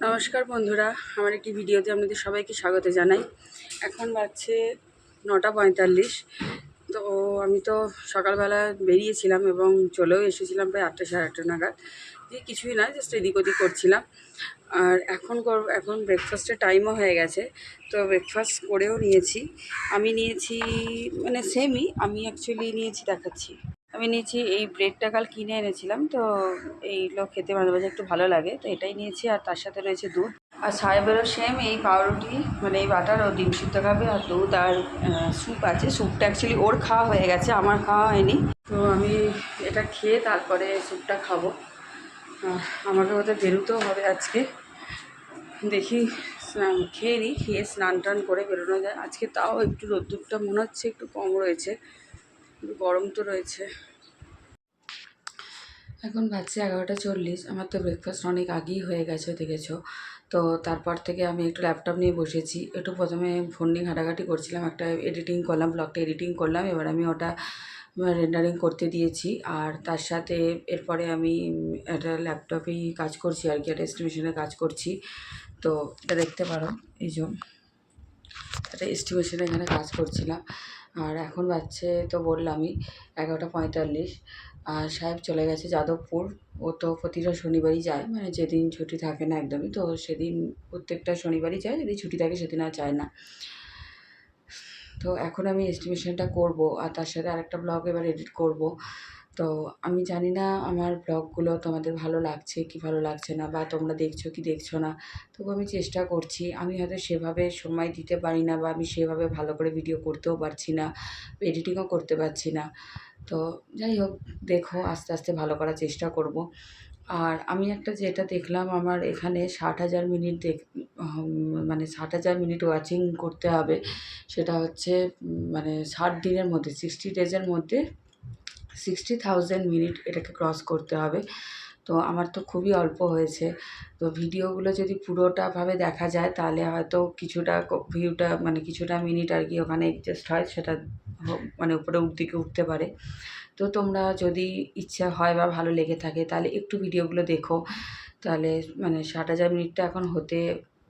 নমস্কার বন্ধুরা, আমার একটি ভিডিওতে আপনাদের সবাইকে স্বাগত জানাই। এখন বাজছে 9:45। তো আমি তো সকালবেলা বেরিয়েছিলাম এবং চলেও এসেছিলাম প্রায় 8টা সাড়ে 8টা নাগাদ। যে কিছুই না, জাস্ট এদিক ওদিক করছিলাম। আর এখন ব্রেকফাস্টের টাইমও হয়ে গেছে। তো ব্রেকফাস্ট করেও নিয়েছি। আমি নিয়েছি মানে সেমই, আমি অ্যাকচুয়ালি নিয়েছি দেখাচ্ছি। আমি নিয়েছি এই ব্রেডটা কাল কিনে এনেছিলাম, তো এইগুলো খেতে মাঝে মাঝে একটু ভালো লাগে, তো এটাই নিয়েছি। আর তার সাথে রয়েছে দুধ। আর সাহেবেরও সেম এই পাউরুটি, মানে এই বাটার ও ডিম সিদ্ধ খাবে, আর দুধ আর স্যুপ আছে। স্যুপটা অ্যাকচুয়ালি ওর খাওয়া হয়ে গেছে, আমার খাওয়া হয়নি। তো আমি এটা খেয়ে তারপরে স্যুপটা খাবো। আমাকে বোধহয় বেরোতেও হবে আজকে, দেখি খেয়ে নিই, খেয়ে স্নান টান করে বেরোনো যায়। আজকে তাও একটু রোদ্দুরটা মনে হচ্ছে একটু কম রয়েছে, একটু গরম তো রয়েছে। এখন বাজছে 11:40। আমার তো ব্রেকফাস্ট অনেক আগেই হয়ে গেছে, দেখেছো। তো তারপর থেকে আমি একটু ল্যাপটপ নিয়ে বসেছি। একটু প্রথমে ফোন নিয়ে ঘাটাঘাটি করছিলাম, একটা এডিটিং করলাম, ব্লগটা এডিটিং করলাম। এবার আমি ওটা রেন্ডারিং করতে দিয়েছি। আর তার সাথে এরপরে আমি একটা ল্যাপটপেই কাজ করছি আর কি, একটা এস্টিমেশনের কাজ করছি। তো এটা দেখতে পারো, এই যে একটা এস্টিমেশনে এখানে কাজ করছিলাম। আর এখন বাজছে তো বললামই 11:45। আর সাহেব চলে গেছে যাদবপুর। ও তো প্রতিটা শনিবারই যায়, মানে যেদিন ছুটি থাকে না একদমই, তো সেদিন প্রত্যেকটা শনিবারই যায়, যদি ছুটি থাকে সেদিন আর যায় না। তো এখন আমি এস্টিমেশনটা করব, আর তার সাথে আরেকটা ব্লগ এবার এডিট করব। তো আমি জানি না আমার ব্লগগুলো তোমাদের ভালো লাগছে কি ভালো লাগছে না, বা তোমরা দেখছো কি দেখছো না। তবু আমি চেষ্টা করছি। আমি হয়তো সেভাবে সময় দিতে পারি না, বা আমি সেভাবে ভালো করে ভিডিও করতেও পারছি না, এডিটিংও করতে পারছি না। তো যাই হোক, দেখো আস্তে আস্তে ভালো করার চেষ্টা করব। আর আমি একটা যেটা দেখলাম, আমার এখানে 60,000 মিনিট মানে 60,000 মিনিট ওয়াচিং করতে হবে। সেটা হচ্ছে মানে 60 দিনের মধ্যে, 60 ডেজের মধ্যে 60,000 মিনিট এটাকে ক্রস করতে হবে। তো আমার তো খুবই অল্প হয়েছে। তো ভিডিওগুলো যদি পুরোটাভাবে দেখা যায় তাহলে হয়তো কিছুটা ভিউটা, মানে কিছুটা মিনিট আর কি ওখানে অ্যাডজাস্ট হয়, সেটা মানে উপরে দিকে উঠতে পারে। তো তোমরা যদি ইচ্ছা হয় বা ভালো লেগে থাকে তাহলে একটু ভিডিওগুলো দেখো। তাহলে মানে 60,000 মিনিটটা এখন হতে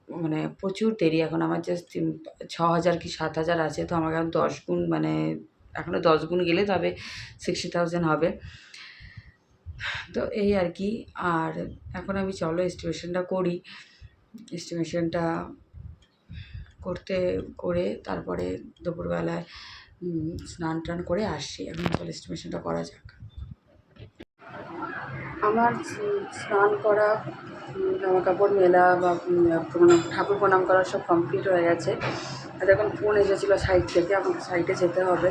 মানে প্রচুর দেরি। এখন আমার জাস্ট 6,000 কি 7,000 আছে। তো আমাকে এখন 10 গুণ, মানে এখনও 10 গুণ গেলে তবে 60,000 হবে। তো এই আর কি। আর এখন আমি চলো এস্টিমেশনটা করি। এস্টিমেশনটা করে তারপরে দুপুরবেলায় স্নান টান করে আসছি। এখন চলো এস্টিমেশনটা করা যাক। আমার স্নান করা, জামা কাপড় মেলা বা ঠাকুর প্রণাম করা সব কমপ্লিট হয়ে গেছে। আর এখন ফোন এসেছিলো সাইড থেকে, আমাকে সাইডে যেতে হবে।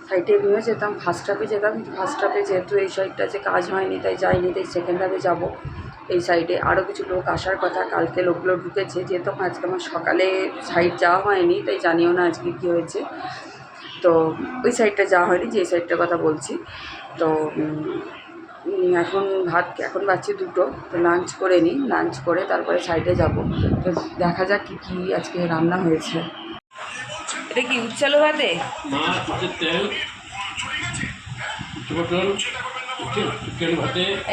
সাইডে এমনিও যেতাম, ফার্স্ট হাফে যেতাম, ফার্স্ট হাফে যেহেতু এই সাইডটা যে কাজ হয়নি তাই যাইনি, তাই সেকেন্ড হাফে যাবো। এই সাইডে আরও কিছু লোক আসার কথা, কালকে লোকগুলো ঢুকেছে। যেহেতু আজকে আমার সকালে সাইড যাওয়া হয়নি তাই জানিও না আজকে কী হয়েছে। তো ওই সাইডটা যাওয়া হয়নি, যে সাইডটার কথা বলছি। তো এখন বাজছে 2টো। তো লাঞ্চ করে নিই, লাঞ্চ করে তারপরে সাইডে যাব। তো দেখা যাক কী কী আজকে রান্না হয়েছে। এটা কি উচ্চালো ভাতে?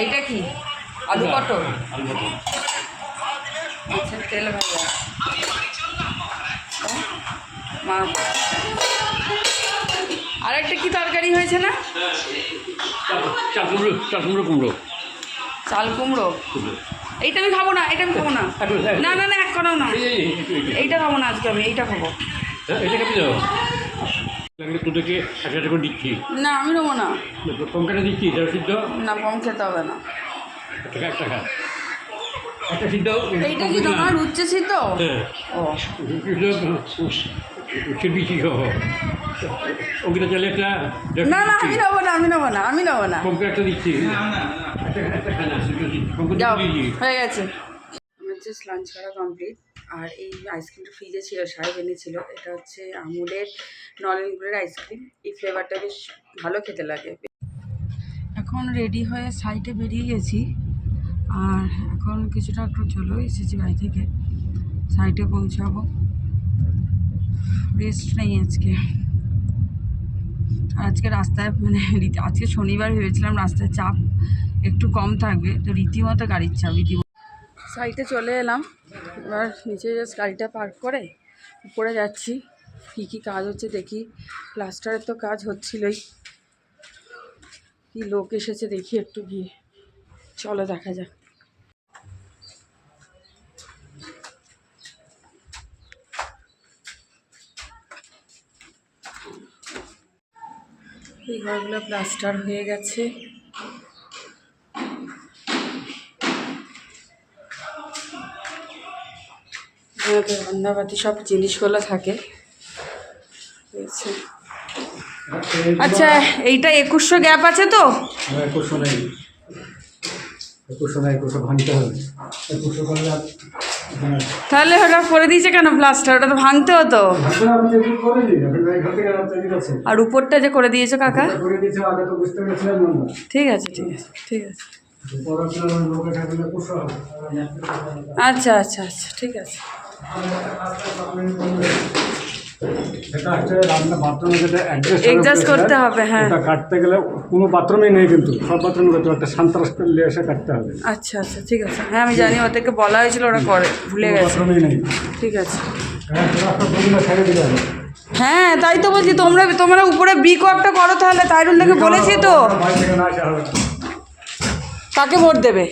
এইটা কি আলু পটল? আচ্ছা, তেল ভাজা মাছ। আর একটা কি তরকারি হয়েছে না? চাল কুমড়ো। এইটা আমি খাবো না, এটা আমি খাবো না। না না না, এক করাও না, এইটা খাবো না আজকে, আমি এইটা খাবো। না আমি নেবো না, না কম খেতে হবে না। এইটা কি তোমার উচ্ছে সিদ্ধ? ও না না, আমি নেবো না, আমি নেবো না, আমি নেবো না। হয়ে গেছে। আমার জাস্ট লাঞ্চ করা কমপ্লিট। আর এই আইসক্রিমটা ফ্রিজে ছিল, সাহেব এনেছিল। এটা হচ্ছে আমুলের নলেন গুড়ের আইসক্রিম। এই ফ্লেভারটা বেশ ভালো খেতে লাগে। এখন রেডি হয়ে সাইডে বেরিয়ে গেছি। আর এখন কিছুটা একটু চলে এসেছি বাড়ি থেকে, সাইডে পৌঁছাবো। রেস্ট নেই আজকে। আর আজকে রাস্তায় মানে আজকে শনিবার ভেবেছিলাম রাস্তায় চাপ একটু কম থাকবে, তো রীতিমতো গাড়ির চাপ। সাইডে চলে এলাম, এবার নিচে জাস্ট গাড়িটা পার্ক করে উপরে যাচ্ছি। কী কী কাজ হচ্ছে দেখি, প্লাস্টারের তো কাজ হচ্ছিলই, কি লোক এসেছে দেখি একটু গিয়ে, চলো দেখা যাক। এই ঘরগুলো প্লাস্টার হয়ে গেছে, রান্নাবাতি সব জিনিসগুলো থাকে। আচ্ছা, এইটা 2100 গ্যাপ আছে তো? 2100 নেই, 2100 ভাঙতে হবে। 2100 করলে তাহলে ওটা করে দিয়েছে কেন প্লাস্টার? ওটা তো ভাঙতে হতো। আর উপরটা যে করে দিয়েছো কাকা? ঠিক আছে ঠিক আছে ঠিক আছে, আচ্ছা আচ্ছা আচ্ছা ঠিক আছে। অ্যাডজাস্ট করতে হবে, হ্যাঁ। কাটতে গেলে কোনো বাথরুমই নেই, কিন্তু সব বাথরুমে একটা সান্তারাস করলে এসে কাটতে হবে। আচ্ছা আচ্ছা ঠিক আছে, হ্যাঁ আমি জানি, ওদেরকে বলা হয়েছিল, ওরা করে, ভুলে গেছে। বাথরুমই নেই, ঠিক আছে। ছেড়ে দিতে হবে। হ্যাঁ তাই তো বলছি, তোমরা উপরে একটা করো তাহলে, তাইরুলদাকে বলেছি তো। কাকে ভোট দেবে?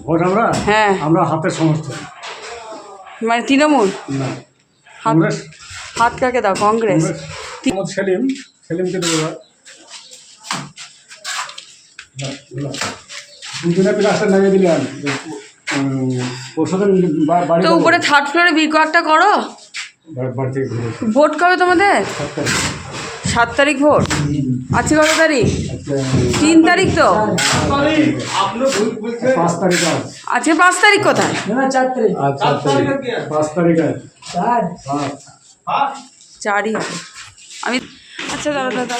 ভোট আমরা, হ্যাঁ আমরা হাতের সমর্থন, মানে তৃণমূল। না, হাত কাকে দাও? কংগ্রেস। সেলিমকে দেবো। তো উপরে 3rd ফ্লোরে একটা করো। ভোট কবে তোমাদের? 7 তারিখ ভোট। আজকে কত তারিখ? 3 তারিখ তো। আজকে 5 তারিখ কোথায়? 4ই হবে। আমি আচ্ছা দাদা দাদা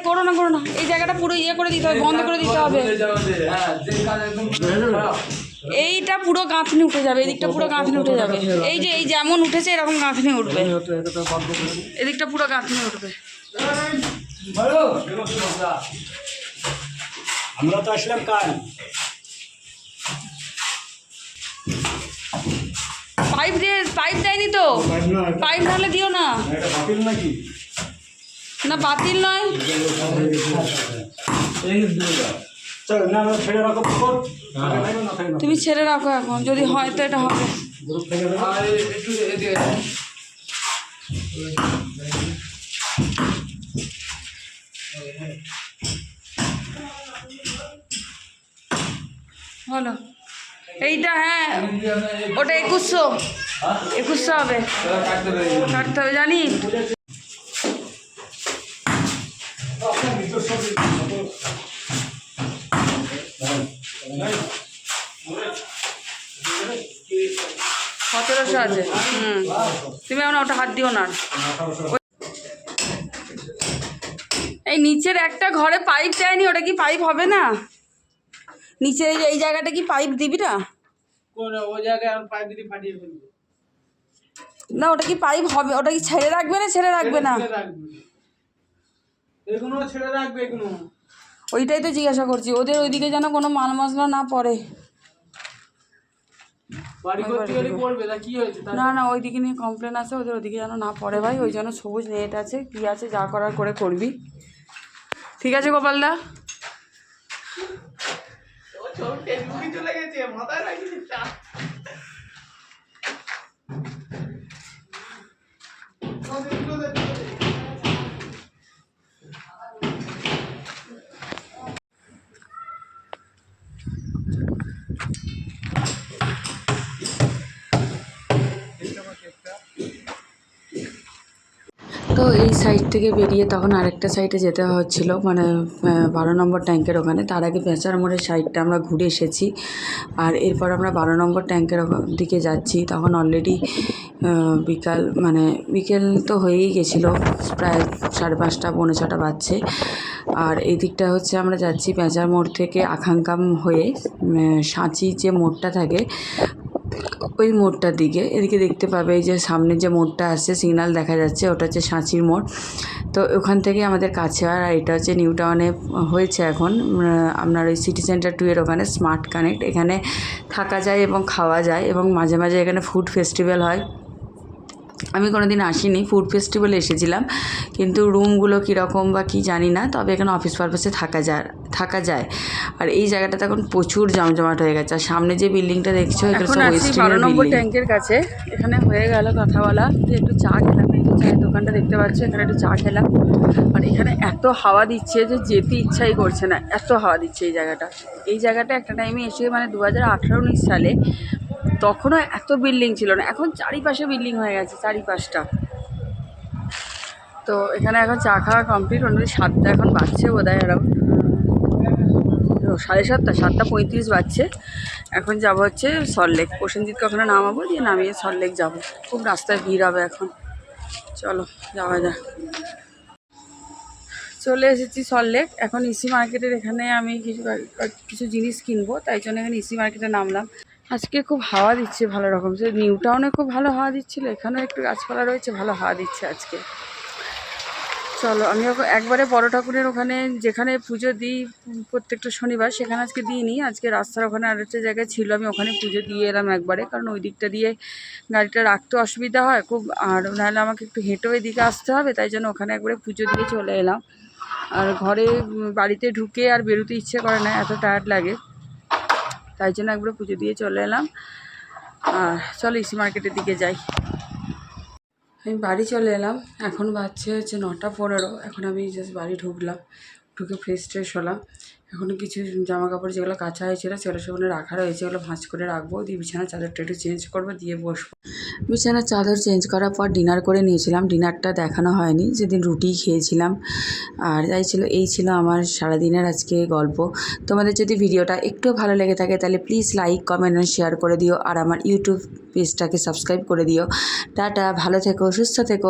করো না এই জায়গাটা পুরো করে দিতে হবে, বন্ধ করে দিতে হবে। এইটা পুরো গাঁথনি উঠে যাবে, এদিকটা পুরো গাঁথনি উঠে যাবে। এই যেমন উঠেছে এরকম গাঁথনি উঠবে, এদিকটা পুরো গাঁথনি উঠবে। আমরা তো আসলাম কাল। পাইপ দেয়নি তো? পাইপ নাহলে দিও না। না বাতিল নয়, তুমি ছেড়ে রাখো এখন, যদি হয় তো এটা হবে। বলো এইটা, হ্যাঁ ওটা 2100 হবে, কাটতে হবে জানি। সতেরোশো আছে। তুমি এখন ওটা হাত দিও না। এই নিচের একটা ঘরে পাইপ দেয়নি, ওটা কি পাইপ হবে না? নিচে এই জায়গাটা কি পাইপ দিবি না? না ওটা কি পাইপ হবে? ওটা কি ছেড়ে রাখবে না ছেড়ে রাখবে না? ওইটাই তো জিজ্ঞাসা করছি, ওদের ওইদিকে যেন কোনো মাল মশলা না পড়ে। না না ওইদিকে নিয়ে কমপ্লেন আছে, ওদের ওইদিকে যেন না পড়ে ভাই, ওই জন্য সবুজ নেট আছে, কি আছে যা করার করে করবি। ঠিক আছে গোপালদা। তো এই সাইড থেকে বেরিয়ে তখন আরেকটা সাইডে যেতে হচ্ছিলো, মানে 12 নম্বর ট্যাঙ্কের ওখানে। তার আগে পেঁচার মোড়ের সাইডটা আমরা ঘুরে এসেছি, আর এরপর আমরা 12 নম্বর ট্যাঙ্কের দিকে যাচ্ছি। তখন অলরেডি বিকেল তো হয়েই গেছিলো, প্রায় 5:30 পৌনে 6টা বাজছে। আর এই দিকটা হচ্ছে আমরা যাচ্ছি পেঁচার মোড় থেকে আকাঙ্কাম হয়ে সাঁচি যে মোড়টা থাকে ওই মোড়টার দিকে। এদিকে দেখতে পাবে এই যে সামনে যে মোড়টা আসছে সিগন্যাল দেখা যাচ্ছে, ওটা হচ্ছে সাঁচির মোড়। তো ওখান থেকে আমাদের কাছে আর এটা হচ্ছে নিউ টাউনে হয়েছে এখন আপনার ওই সিটি সেন্টার 2 এর ওখানে স্মার্ট কানেক্ট। এখানে থাকা যায় এবং খাওয়া যায় এবং মাঝে মাঝে এখানে ফুড ফেস্টিভ্যাল হয়। আমি কোনো দিন আসিনি, ফুড ফেস্টিভ্যালে এসেছিলাম, কিন্তু রুমগুলো কীরকম বা কী জানি না, তবে এখানে অফিস পারপাসে থাকা যায়। আর এই জায়গাটাতে এখন প্রচুর জমজমাট হয়ে গেছে। আর সামনে যে বিল্ডিংটা দেখছো এগুলো সব ওয়েস্টিংয়ের বিল্ডিং। ট্যাঙ্কের কাছে এখানে হয়ে গেল কথা বলা, যে একটু চা খেলাম। এই চায়ের দোকানটা দেখতে পাচ্ছি, এখানে একটু চা খেলাম। আর এখানে এত হাওয়া দিচ্ছে যে যেতে ইচ্ছাই করছে না, এত হাওয়া দিচ্ছে এই জায়গাটা একটা টাইমে এসে মানে 2018-19 সালে তখনও এত বিল্ডিং ছিল না, এখন চারিপাশে বিল্ডিং হয়ে গেছে, 4-5টা। তো এখানে এখন চা খাওয়া কমপ্লিট। অন্যদিন 7টা এখন বাজছে বোধহয়, অ্যারাউন্ড 7:30, 7:35 বাজছে। এখন যাবো হচ্ছে সল্টলেক। প্রসেনজিৎকে ওখানে নামাবো, দিয়ে নামিয়ে সল্টলেক যাবো। খুব রাস্তায় ভিড় হবে এখন, চলো যাওয়া যাক। চলে এসেছি সল্টলেক। এখন ইসি মার্কেটের এখানে আমি কিছু জিনিস কিনবো, তাই জন্য এখানে ইসি মার্কেটে নামলাম। আজকে খুব হাওয়া দিচ্ছে ভালো রকম, সে নিউ টাউনে খুব ভালো হাওয়া দিচ্ছিলো, এখানেও একটু গাছপালা রয়েছে, ভালো হাওয়া দিচ্ছে আজকে। চলো, আমি একবারে বড় ঠাকুরের ওখানে যেখানে পুজো দিই প্রত্যেকটা শনিবার, সেখানে আজকে দিইনি। আজকে রাস্তার ওখানে আরেকটা জায়গায় ছিল, আমি ওখানে পুজো দিয়ে এলাম একবারে, কারণ ওই দিকটা দিয়ে গাড়িটা রাখতে অসুবিধা হয় খুব, আর নাহলে আমাকে একটু হেঁটেও এদিকে আসতে হবে, তাই জন্য ওখানে একবারে পুজো দিয়ে চলে এলাম। আর ঘরে বাড়িতে ঢুকে আর বেরোতে ইচ্ছে করে না, এত টায়ার্ড লাগে, তাই জন্য একবারে পুজো দিয়ে চলে এলাম। আর চলো ইসি মার্কেটের দিকে যাই। আমি বাড়ি চলে এলাম, এখন বাজছে হচ্ছে 9:15। এখন আমি জাস্ট বাড়ি ঢুকলাম, ঢুকে ফ্রেশ ট্রেশ হলাম। এখনও কিছু জামা কাপড় যেগুলো কাঁচা হয়েছিল সেগুলো সেখানে রাখা রয়েছে, ওগুলো ভাঁজ করে রাখবো, দিয়ে বিছানার চাদরটা একটু চেঞ্জ করবো, দিয়ে বসবো। বিছানার চাদর চেঞ্জ করার পর ডিনার করে নিয়েছিলাম। ডিনারটা দেখানো হয়নি, যেদিন রুটি খেয়েছিলাম। আর এই ছিল আমার সারাদিনের আজকে গল্প। তোমাদের যদি ভিডিওটা একটু ভালো লেগে থাকে তাহলে প্লিজ লাইক, কমেন্ট আর শেয়ার করে দিও, আর আমার ইউটিউব পেজটাকে সাবস্ক্রাইব করে দিও। টাটা, ভালো থেকো, সুস্থ থেকো।